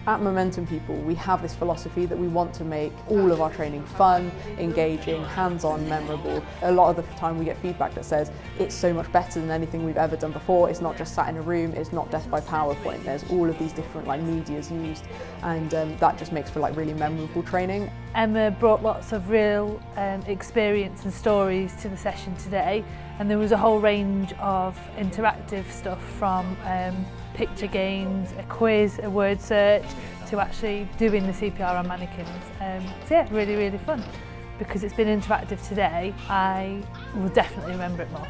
At Momentum People, we have this philosophy that we want to make all of our training fun, engaging, hands-on, memorable. A lot of the time we get feedback that says it's so much better than anything we've ever done before. It's not just sat in a room, it's not death by PowerPoint. There's all of these different medias used, and that just makes for really memorable training. Emma brought lots of real experience and stories to the session today, and there was a whole range of interactive stuff from picture games, a quiz, a word search, to actually doing the CPR on mannequins. So yeah, really, really fun. Because it's been interactive today, I will definitely remember it more.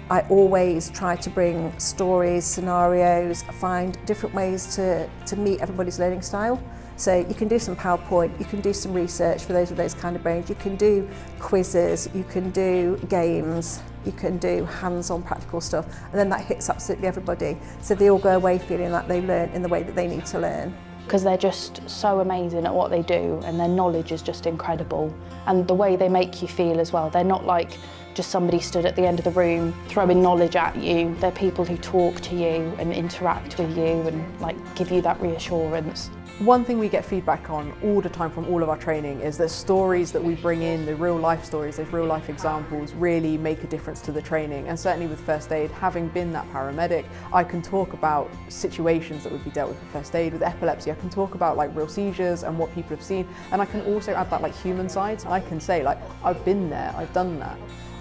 I always try to bring stories, scenarios, find different ways to meet everybody's learning style. So you can do some PowerPoint, you can do some research for those with those kind of brains, you can do quizzes, you can do games, you can do hands-on practical stuff, and then that hits absolutely everybody. So they all go away feeling like they learn in the way that they need to learn. Because they're just so amazing at what they do, and their knowledge is just incredible. And the way they make you feel as well, they're not like just somebody stood at the end of the room throwing knowledge at you. They're people who talk to you and interact with you and give you that reassurance. One thing we get feedback on all the time from all of our training is that stories that we bring in, the real life stories, those real life examples, really make a difference to the training. And certainly with first aid, having been that paramedic, I can talk about situations that would be dealt with first aid. With epilepsy, I can talk about real seizures and what people have seen, and I can also add that human side. I can say I've been there, I've done that.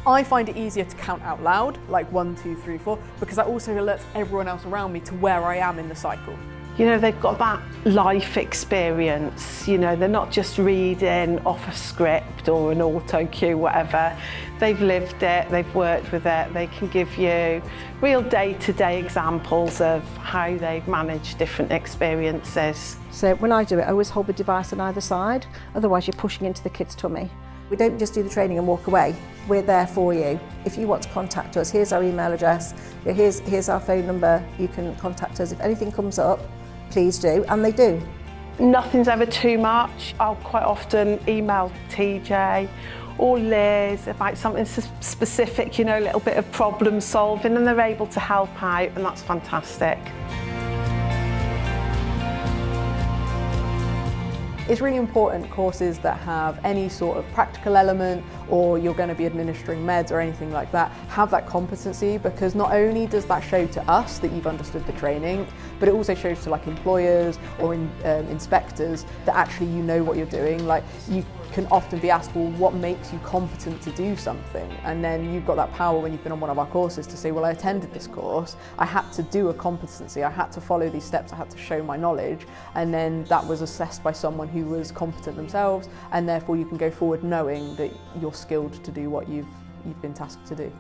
I find it easier to count out loud, 1, 2, 3, 4, because that also alerts everyone else around me to where I am in the cycle. You know, they've got that life experience, they're not just reading off a script or an auto cue, whatever. They've lived it, they've worked with it, they can give you real day-to-day examples of how they've managed different experiences. So when I do it, I always hold the device on either side, otherwise you're pushing into the kid's tummy. We don't just do the training and walk away. We're there for you. If you want to contact us, here's our email address, here's our phone number, you can contact us. If anything comes up, please do, and they do. Nothing's ever too much. I'll quite often email TJ or Liz about something specific, a little bit of problem solving, and they're able to help out, and that's fantastic. It's really important courses that have any sort of practical element, or you're going to be administering meds or anything like that, have that competency, because not only does that show to us that you've understood the training, but it also shows to employers or inspectors that actually you know what you're doing. You can often be asked, well, what makes you competent to do something? And then you've got that power when you've been on one of our courses to say, well, I attended this course, I had to do a competency, I had to follow these steps, I had to show my knowledge, and then that was assessed by someone who was competent themselves, and therefore you can go forward knowing that you're skilled to do what you've been tasked to do.